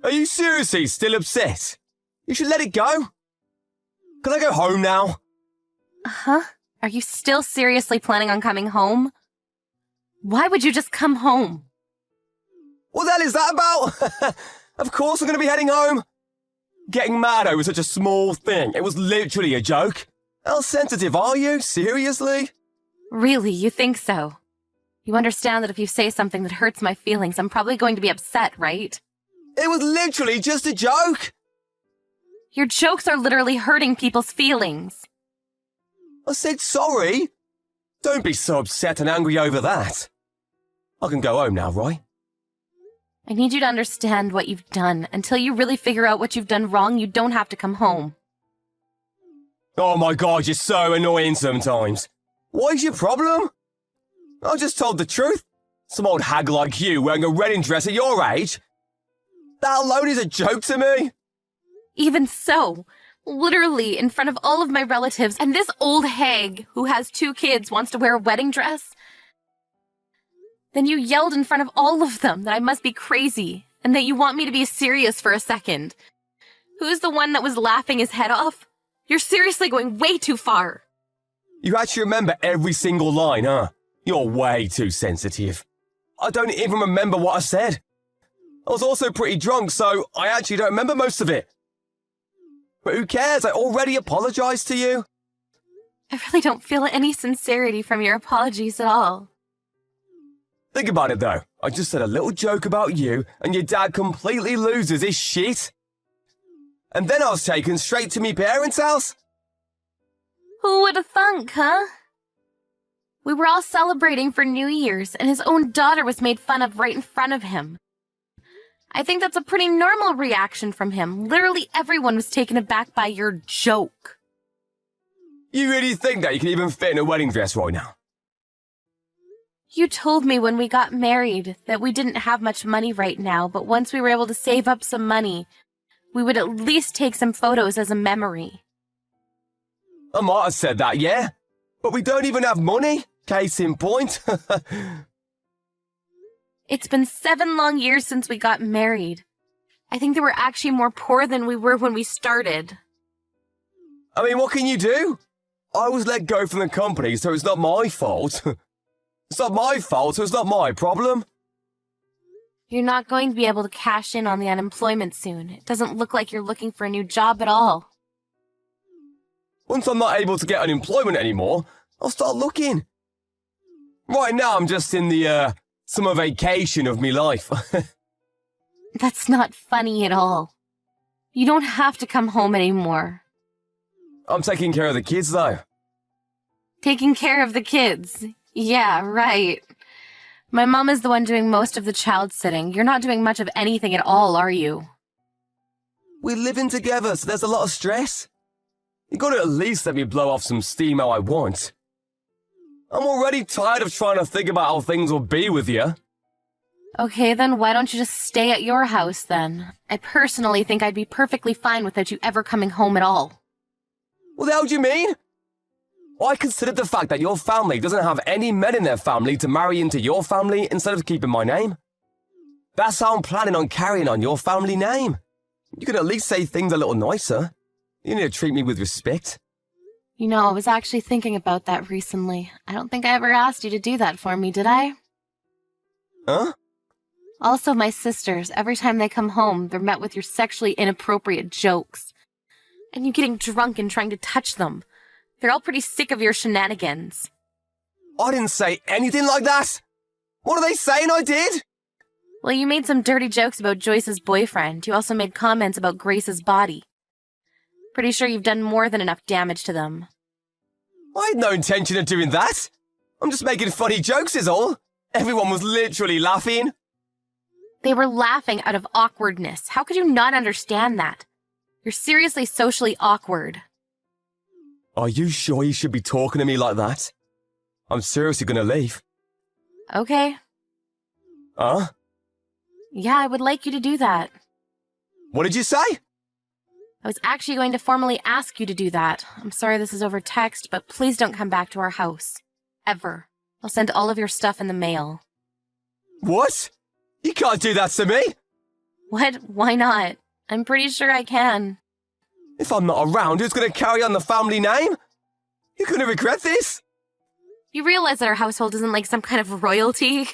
Are you seriously still upset? You should let it go. Can I go home now? Huh? Are you still seriously planning on coming home? Why would you just come home? What the hell is that about? Of course I'm going to be heading home. Getting mad over such a small thing. It was literally a joke. How sensitive are you? Seriously? Really, you think so? You understand that if you say something that hurts my feelings, I'm probably going to be upset, right? It was literally just a joke. Your jokes are literally hurting people's feelings. I said sorry. Don't be so upset and angry over that. I can go home now, right? I need you to understand what you've done. Until you really figure out what you've done wrong, you don't have to come home. Oh my God, you're so annoying sometimes. What is your problem? I just told the truth. Some old hag like you wearing a wedding dress at your age. That alone is a joke to me. Even so, literally in front of all of my relatives, and this old hag who has 2 kids wants to wear a wedding dress? Then you yelled in front of all of them that I must be crazy, and that you want me to be serious for a second. Who's the one that was laughing his head off? You're seriously going way too far. You actually remember every single line, huh? You're way too sensitive. I don't even remember what I said. I was also pretty drunk, so I actually don't remember most of it. But who cares? I already apologized to you. I really don't feel any sincerity from your apologies at all. Think about it, though. I just said a little joke about you, and your dad completely loses his shit. And then I was taken straight to me parents' house. Who would have thunk, huh? We were all celebrating for New Year's, and his own daughter was made fun of right in front of him. I think that's a pretty normal reaction from him. Literally everyone was taken aback by your joke. You really think that you can even fit in a wedding dress right now? You told me when we got married that we didn't have much money right now, but once we were able to save up some money, we would at least take some photos as a memory. I might have said that, yeah? But we don't even have money. Case in point. It's been 7 long years since we got married. I think that we're actually more poor than we were when we started. I mean, what can you do? I was let go from the company, so it's not my fault. It's not my fault, so it's not my problem. You're not going to be able to cash in on the unemployment soon. It doesn't look like you're looking for a new job at all. Once I'm not able to get unemployment anymore, I'll start looking. Right now, I'm just in the, summer vacation of me life. That's not funny at all. You don't have to come home anymore. I'm taking care of the kids, though. Taking care of the kids. Yeah, right. My mom is the one doing most of the child sitting. You're not doing much of anything at all, are you? We're living together, so there's a lot of stress. You gotta at least let me blow off some steam how I want. I'm already tired of trying to think about how things will be with you. Okay, then why don't you just stay at your house, then? I personally think I'd be perfectly fine without you ever coming home at all. What the hell do you mean? I considered the fact that your family doesn't have any men in their family to marry into your family instead of keeping my name. That's how I'm planning on carrying on your family name. You can at least say things a little nicer. You need to treat me with respect. You know, I was actually thinking about that recently. I don't think I ever asked you to do that for me, did I? Huh? Also, my sisters, every time they come home, they're met with your sexually inappropriate jokes. And you getting drunk and trying to touch them. They're all pretty sick of your shenanigans. I didn't say anything like that. What are they saying I did? Well, you made some dirty jokes about Joyce's boyfriend. You also made comments about Grace's body. Pretty sure you've done more than enough damage to them. I had no intention of doing that. I'm just making funny jokes is all. Everyone was literally laughing. They were laughing out of awkwardness. How could you not understand that? You're seriously socially awkward. Are you sure you should be talking to me like that? I'm seriously gonna leave. Okay. Huh? Yeah, I would like you to do that. What did you say? I was actually going to formally ask you to do that. I'm sorry this is over text, but please don't come back to our house. Ever. I'll send all of your stuff in the mail. What? You can't do that to me. What? Why not? I'm pretty sure I can. If I'm not around, who's going to carry on the family name? You're going to regret this. You realize that our household isn't like some kind of royalty?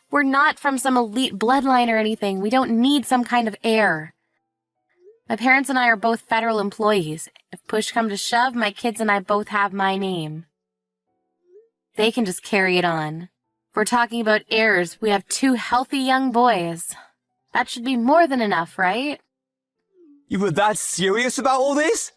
We're not from some elite bloodline or anything. We don't need some kind of heir. My parents and I are both federal employees. If push come to shove, my kids and I both have my name. They can just carry it on. If we're talking about heirs, we have 2 healthy young boys. That should be more than enough, right? You were that serious about all this?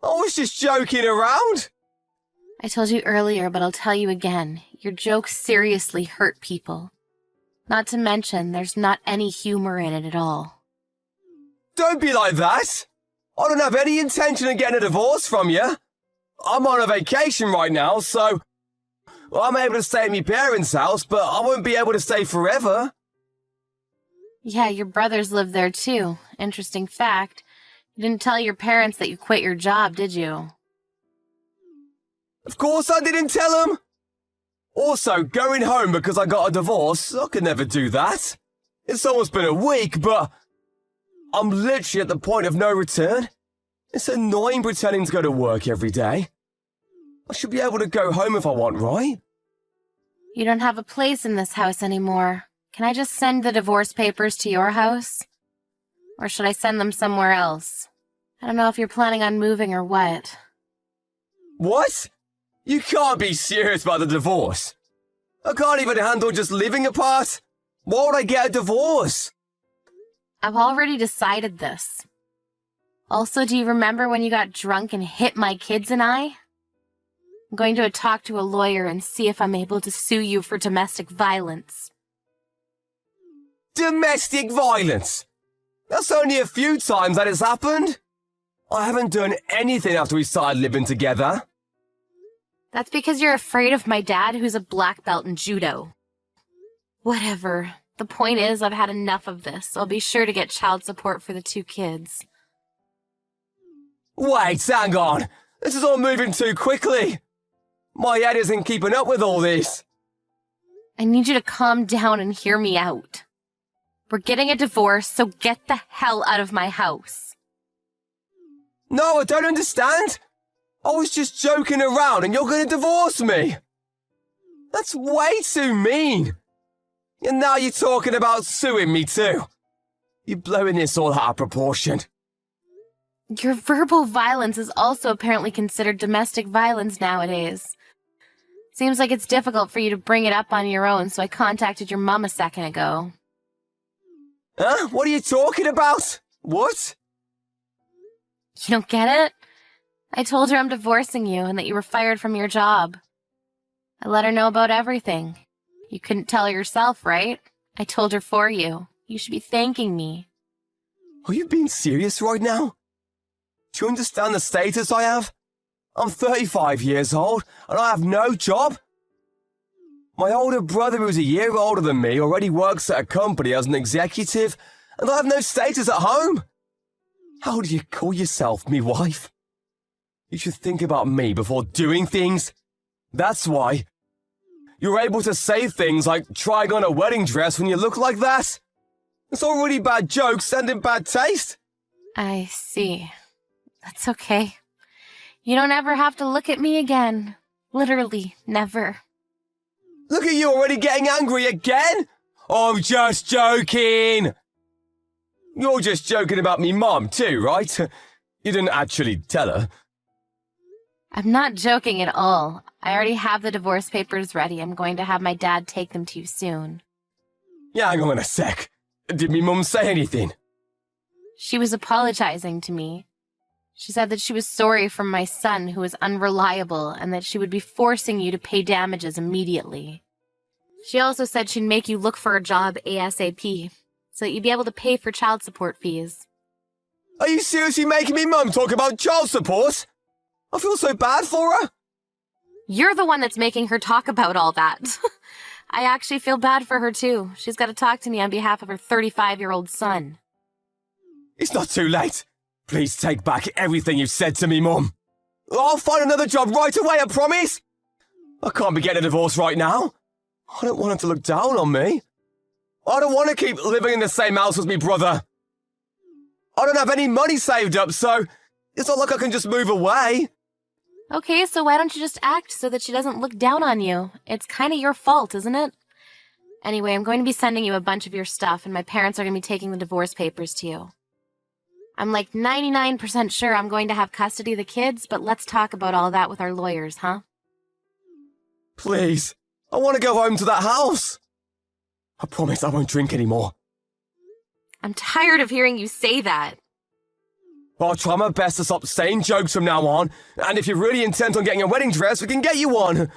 I was just joking around. I told you earlier, but I'll tell you again. Your jokes seriously hurt people. Not to mention, there's not any humor in it at all. Don't be like that. I don't have any intention of getting a divorce from you. I'm on a vacation right now, so I'm able to stay at my parents' house, but I won't be able to stay forever. Yeah, your brothers live there too. Interesting fact. You didn't tell your parents that you quit your job, did you? Of course I didn't tell them. Also, going home because I got a divorce, I could never do that. It's almost been a week, but I'm literally at the point of no return. It's annoying pretending to go to work every day. I should be able to go home if I want, right? You don't have a place in this house anymore. Can I just send the divorce papers to your house? Or should I send them somewhere else? I don't know if you're planning on moving or what. What? You can't be serious about the divorce. I can't even handle just living apart. Why would I get a divorce? I've already decided this. Also, do you remember when you got drunk and hit my kids and I? I'm going to talk to a lawyer and see if I'm able to sue you for domestic violence. Domestic violence? That's only a few times that it's happened. I haven't done anything after we started living together. That's because you're afraid of my dad, who's a black belt in judo. Whatever. The point is, I've had enough of this, so I'll be sure to get child support for the 2 kids. Wait, hang on. This is all moving too quickly. My head isn't keeping up with all this. I need you to calm down and hear me out. We're getting a divorce, so get the hell out of my house. No, I don't understand. I was just joking around and you're going to divorce me. That's way too mean. And now you're talking about suing me too. You're blowing this all out of proportion. Your verbal violence is also apparently considered domestic violence nowadays. Seems like it's difficult for you to bring it up on your own, so I contacted your mom a second ago. Huh? What are you talking about? What? You don't get it? I told her I'm divorcing you and that you were fired from your job. I let her know about everything. You couldn't tell her yourself, right? I told her for you. You should be thanking me. Are you being serious right now? Do you understand the status I have? I'm 35 years old and I have no job. My older brother, who's a year older than me, already works at a company as an executive, and I have no status at home. How do you call yourself me wife? You should think about me before doing things. That's why. You're able to say things like trying on a wedding dress when you look like that. It's already bad jokes and in bad taste. I see. That's okay. You don't ever have to look at me again. Literally, never. Look at you already getting angry again? I'm just joking. You're just joking about me mom too, right? You didn't actually tell her. I'm not joking at all. I already have the divorce papers ready. I'm going to have my dad take them to you soon. Yeah, hang on a sec. Did me mum say anything? She was apologizing to me. She said that she was sorry for my son, who was unreliable, and that she would be forcing you to pay damages immediately. She also said she'd make you look for a job ASAP, so that you'd be able to pay for child support fees. Are you seriously making me mum talk about child support? I feel so bad for her. You're the one that's making her talk about all that. I actually feel bad for her too. She's got to talk to me on behalf of her 35-year-old son. It's not too late. Please take back everything you've said to me, Mum. I'll find another job right away, I promise. I can't be getting a divorce right now. I don't want her to look down on me. I don't want to keep living in the same house as me brother. I don't have any money saved up, so it's not like I can just move away. Okay, so why don't you just act so that she doesn't look down on you? It's kind of your fault, isn't it? Anyway, I'm going to be sending you a bunch of your stuff, and my parents are going to be taking the divorce papers to you. I'm like 99% sure I'm going to have custody of the kids, but let's talk about all that with our lawyers, huh? Please, I want to go home to that house. I promise I won't drink anymore. I'm tired of hearing you say that. I'll try my best to stop saying jokes from now on, and if you're really intent on getting a wedding dress, we can get you one.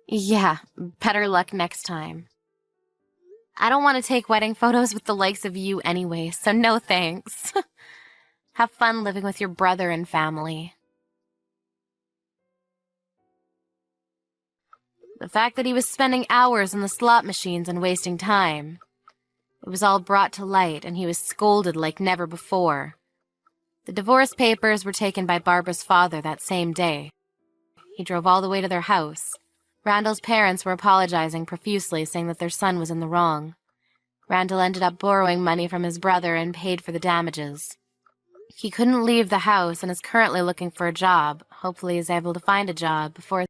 Yeah, better luck next time. I don't want to take wedding photos with the likes of you anyway, so no thanks. Have fun living with your brother and family. The fact that he was spending hours in the slot machines and wasting time. It was all brought to light, and he was scolded like never before. The divorce papers were taken by Barbara's father that same day. He drove all the way to their house. Randall's parents were apologizing profusely, saying that their son was in the wrong. Randall ended up borrowing money from his brother and paid for the damages. He couldn't leave the house and is currently looking for a job. Hopefully he's able to find a job before